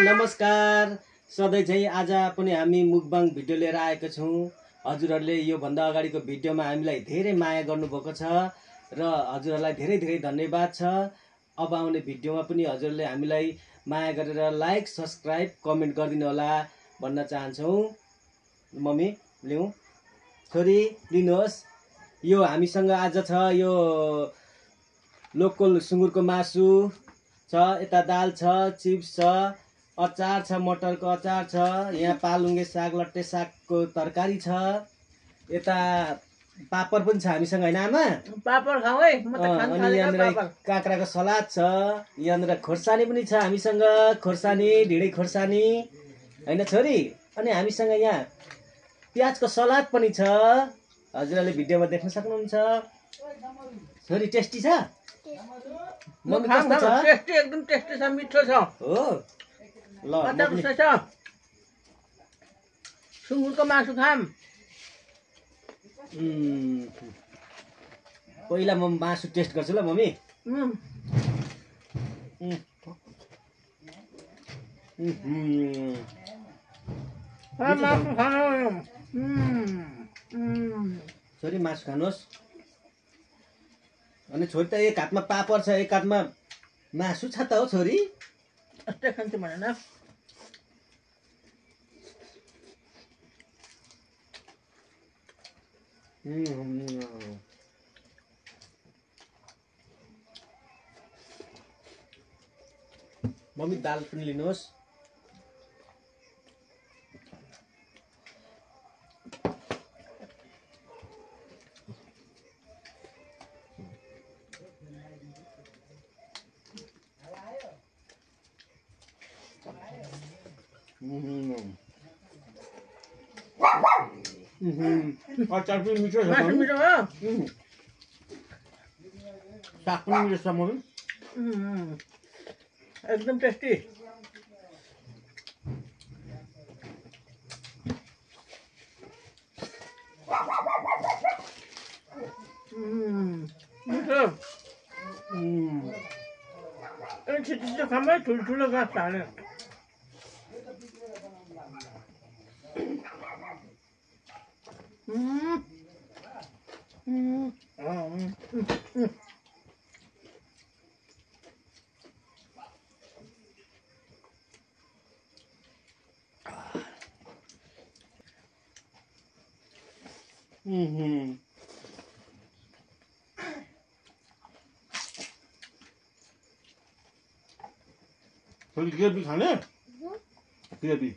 नमस्कार। सधैँ चाहिँ आज पनि हामी मुकबाङ भिडियो लिएर आएका छौँ। हजुरहरूले यो भन्दा अगाडिको भिडियोमा हामीलाई धेरै माया गर्नुभएको छ र हजुरहरूलाई धेरै धेरै धन्यवाद छ। अब आउने भिडियोमा पनि हजुरहरूले हामीलाई माया गरेर लाइक सब्स्क्राइब कमेन्ट गरिदिनु होला भन्न चाहन्छौँ। मम्मी लिउँ, छोरी लिनुहोस्। यो हामीसँग आज छ यो लोकल सुँगुरको मासु छ, यता दाल छ, चिप्स छ, अचार छ, मटरको अचार छ, यहाँ पालुङ्गे साग लट्टे सागको तरकारी छ, यता पापड पनि छ हामीसँग हैन आमा? पापड खाऊ है म त खान अनि थालेको यहाँनिर पापड। काँक्राको सलाद छ, यहाँनिर खोर्सानी पनि छ हामीसँग, खोर्सानी ढिँडै खोर्सानी हैन छोरी। अनि हामीसँग यहाँ प्याजको सलाद पनि छ, हजुरहरूले भिडियोमा देख्न सक्नुहुन्छ। छोरी टेस्टी छ? मम्मी कस्तो छ? टेस्टी, एकदम टेस्टी छ, मिठो छ। हो ल अचार कस्तो छ? सुँगुरको मासु खाम। पहिला म मासु टेस्ट गर्छु ल मम्मी। मासु खानु। छोरी मासु खानुहोस्। अनि छोरी त एक हातमा पापड छ, एक हातमा मासु छ त हो छोरी। यस्तै खान्छु भनेन। मम्मी दाल पनि लिनुहोस्। अचार पनि मिठो छ, मासु मिठो हो। साग पनि मिठो छ मम्मी। एकदम टेस्टी। मिठो। छिटो खाम है, ठुल्ठुलो गाँस हाल्यो। थोड़ी ग्रेवी खाने? ग्रेवी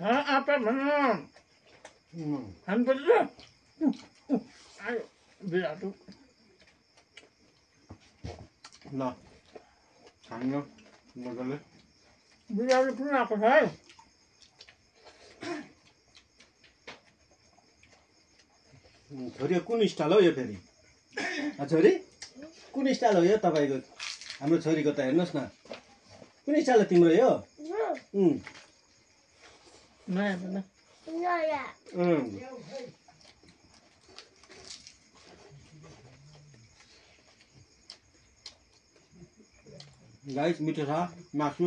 आटा भन्नु खानुपर्छ। आयो बिराटो ल खानु मजाले। बिराटो पनि आएको छ है। छोरी कुन स्टाइल हो यो फेरि? छोरी कुन स्टाइल हो यो तपाईँको? हाम्रो छोरीको त हेर्नुहोस् न, कुन स्टाइल हो तिम्रो यो? गाइस मिठो छ मासु।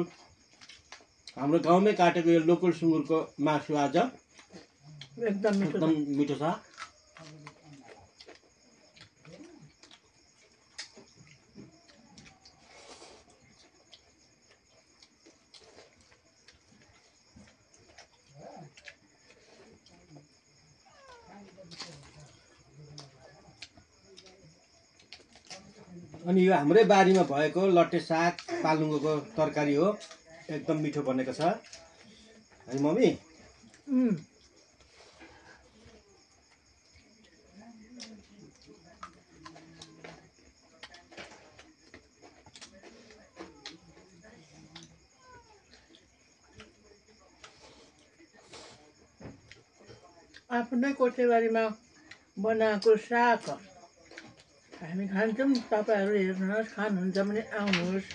हाम्रो गाउँमै काटेको यो लोकल सुँगुरको मासु आज एकदम मिठो छ। अनि यो हाम्रै बारीमा भएको लट्टे साग पालुङ्गोको तरकारी हो, एकदम मिठो बनेको छ है मम्मी। आफ्नै कोठेबारीमा बनाएको साग हामी खान्छौँ। तपाईँहरू हेर्नुहोस्, खानुहुन्छ भने आउनुहोस्।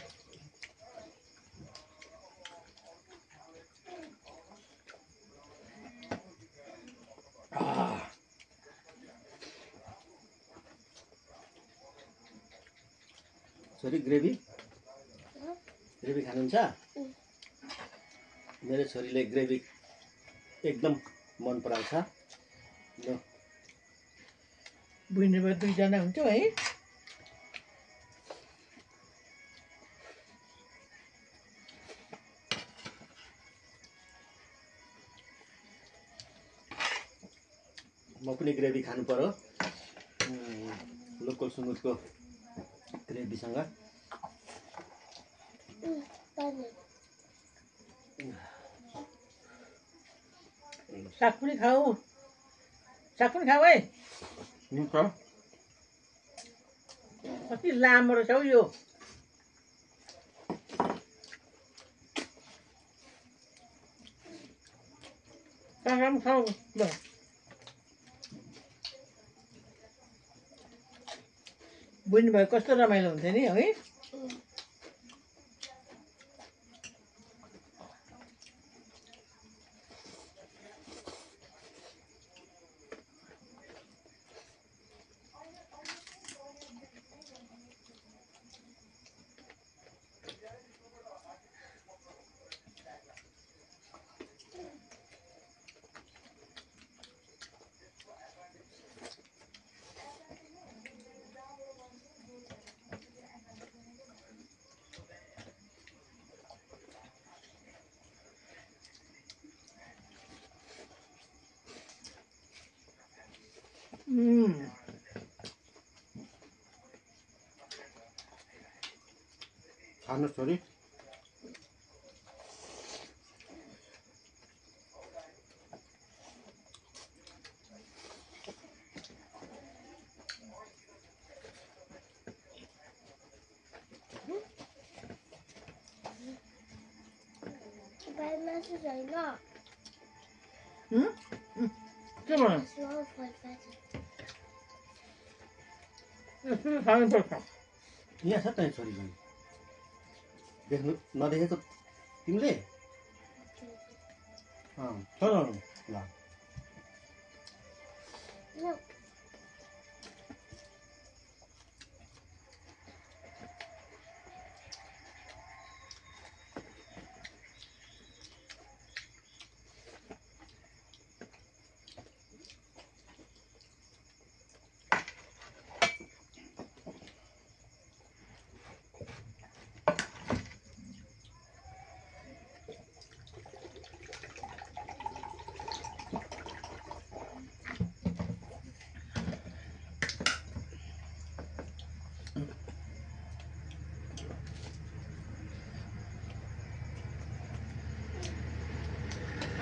छोरी ग्रेभी ग्रेभी खानुहुन्छ मेरो छोरीले ग्रेभी एकदम मन पराउँछ ल बुझ्ने भयो 2 जना हुन्थ्यो है म पनि ग्रेभी खानु पर्यो लोकल सुँगुरको ग्रेभीसँग साग पनि खाऊ है हुन्छ कति लामो रहेछ हौ यो साग खाऊ ल बुझ्नु भयो कस्तो रमाइलो हुन्थ्यो नि है खानुहोस् छोरी के भयो यसरी खानुपर्छ यहाँ छ त छोरी देख्नु नदेखेको तिमीले चल ल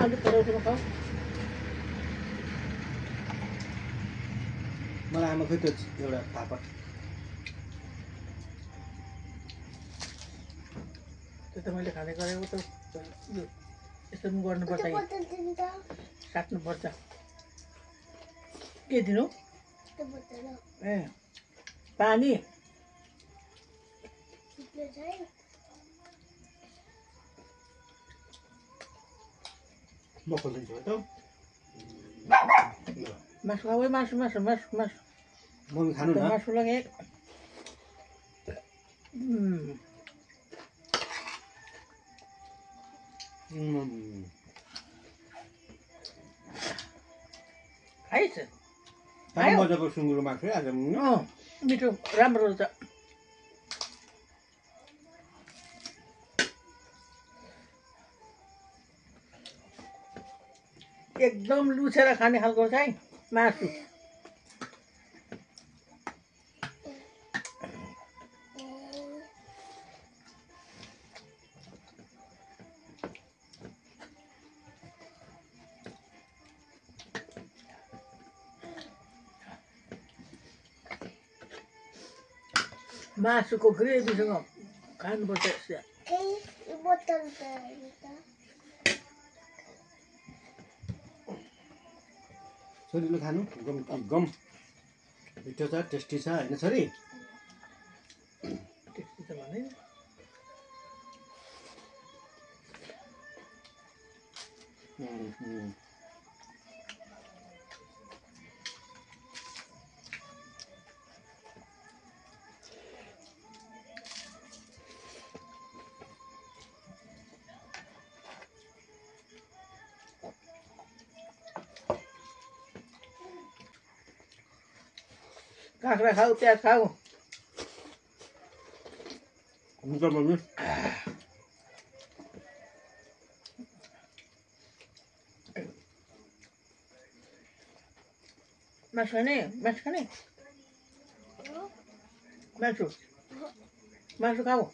आलु पराउनु खाऊ मलाई आमा खोइ त्यो एउटा पापड त्यो त मैले खाने गरेको त यो यस्तो पनि गर्नुपर्छ काट्नुपर्छ के दिनु ए पानी म खोलिदिन्छु है त मासु खाऊ है मासु मम्मी खानु न मासु लगे खाइस मजाको सुँगुर मासु आज मिठो राम्रो रहेछ एकदम लुछेर खाने खालको छ है मासु मासुको ग्रेभीसँग खानुपर्छ छोरीले खानु गम मिठो छ टेस्टी छ होइन छोरी टेस्टी त भने काँक्रा खाऊ प्याज खाऊ हुन्छ मम्मी मासु खाने मासु खाने मासु मासु खाऊ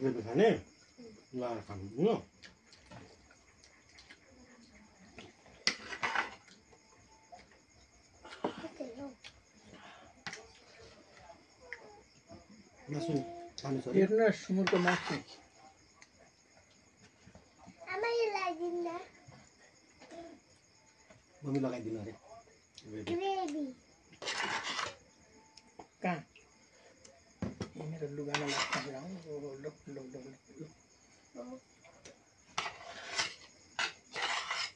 ग्रेभी खाने ल खानु मासु खानु छ अरे हेर्नु सुँगुरको मासु मम्मी लगाइदिनु अरे ग्रेभी कहाँ मेरो लुगामा लाग्छ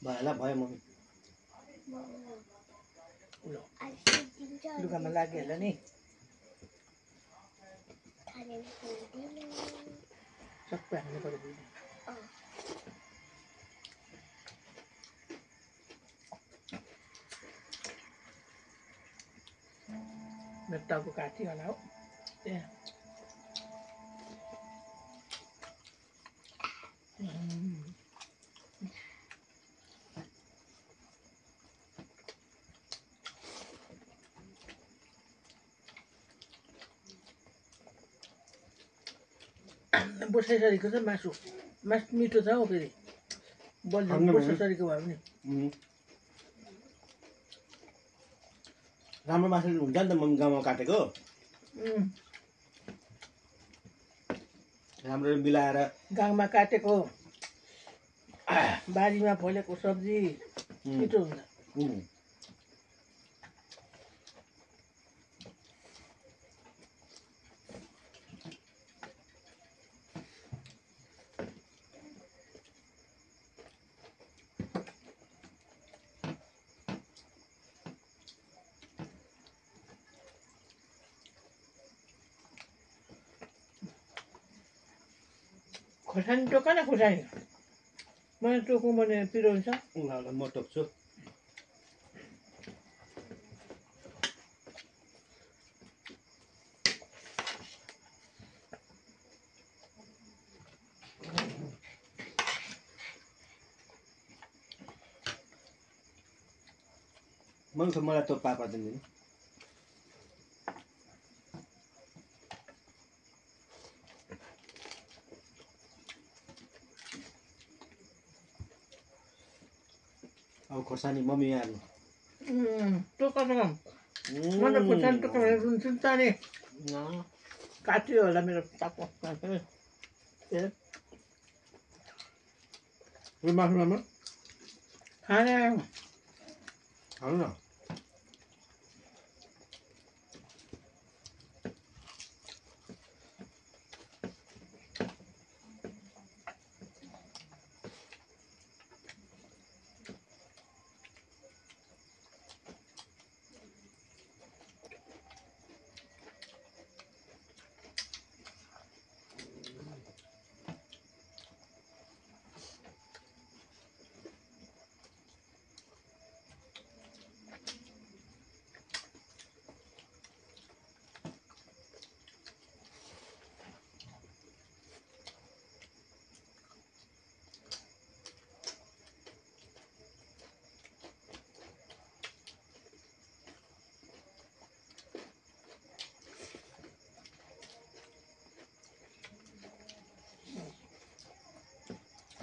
भयो भयो मम्मी लुगामा लागिहाल्यो नि सबै हाल्नु पर्यो मेरो टाउको काटियो होला हो त्यहाँ बोसाइसरीको छ मासु मासु मिठो छ हौ फेरि बल्झ बोसाइसरीको भयो भने राम्रो मासु हुन्छ नि त मम्मी गाउँमा काटेको राम्रो मिलाएर गाउँमा काटेको बारीमा फलेको सब्जी मिठो हुन्छ खोर्सानी टोक न खोर्सानी मैले टोकौँ भने पिरो हुन्छ ल म टोक्छु मलाई त पापा दिनु अब खोर्सानी मम्मी हाल्नु टोक मैले खोर्सानी टोक सुन्छ नि काटियो होला मेरो टाउको मासु राम्रो खाने खानु न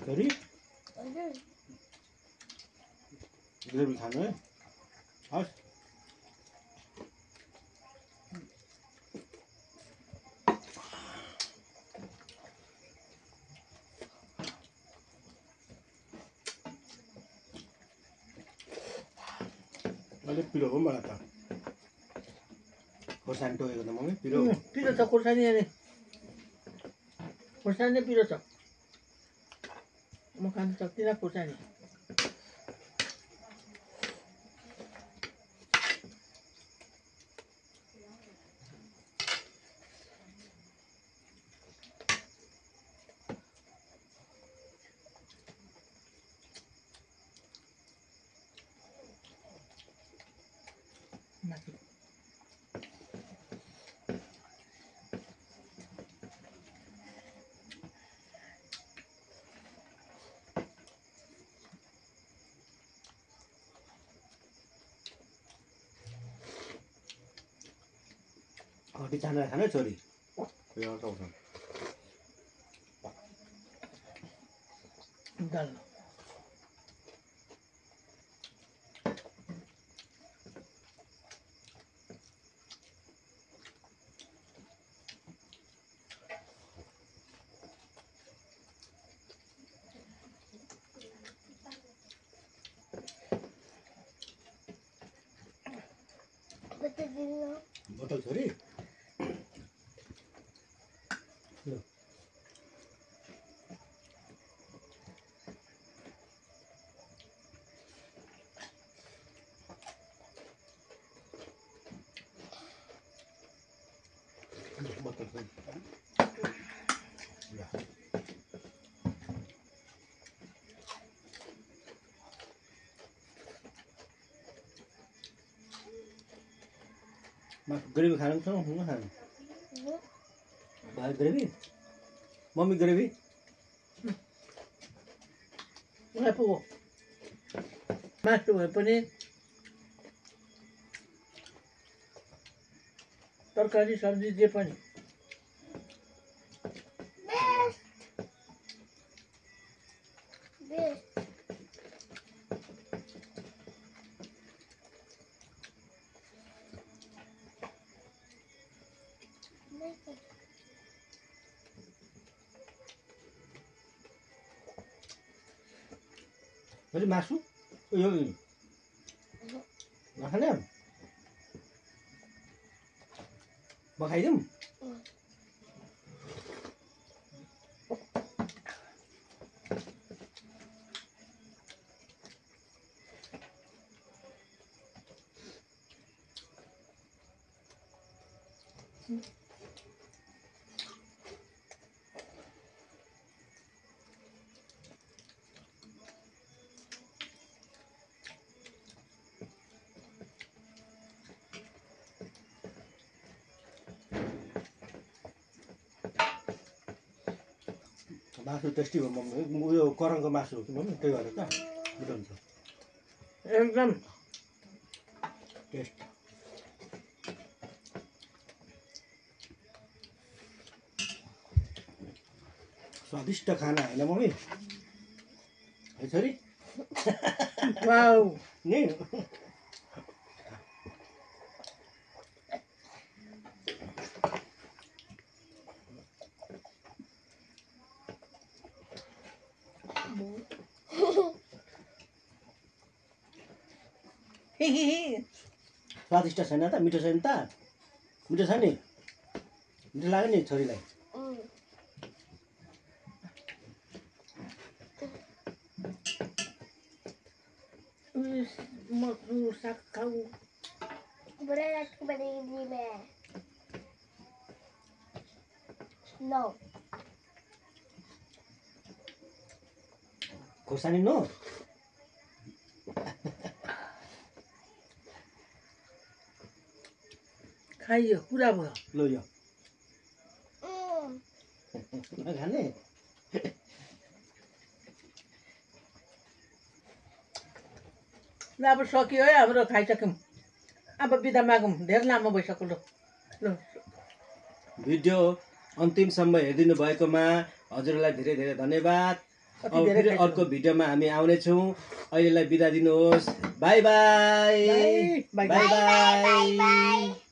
Ready? ग्रेभी खानु है हस् अलिक पिरो हो मलाई त खोर्सानी टोकेको त मम्मी पिरो पिरो छ खोर्सानी अनि खोर्सानी पिरो छ म खानु सक्दिनँ खोर्सानी माथि हटी छानेर खानु छोरी दाल बोतल छोरी बोतल ग्रेभी खानु छ हुनु खानु भाइ ग्रेभी मम्मी ग्रेभी मलाई पो मासु भए पनि तरकारी सब्जी जे पनि फेरि मासु यो नखाने म खाइदिउँ मासु टेस्टी हो मम्मी उयो करङको मासु हो कि मम्मी त्यही भएर त मिठो हुन्छ एकदम टेस्ट स्वादिष्ट खाना होइन मम्मी है छोरी वाउ नि स्वादिष्ट छैन त मिठो छैन त मिठो छ नि मिठो लाग्यो नि छोरीलाई म साग खाऊ No. खोर्सानी नो खाइयो पुरा भयो लो यो नखाने ल अब सकियो है हाम्रो खाइसक्यौँ अब बिदा मागौँ धेरै लामो भइसक्यो ल भिडियो अन्तिमसम्म हेरिदिनु भएकोमा हजुरलाई धेरै धेरै धन्यवाद अब फेरि अर्को भिडियोमा हामी आउनेछौँ अहिलेलाई बिदा दिनुहोस् by by by by by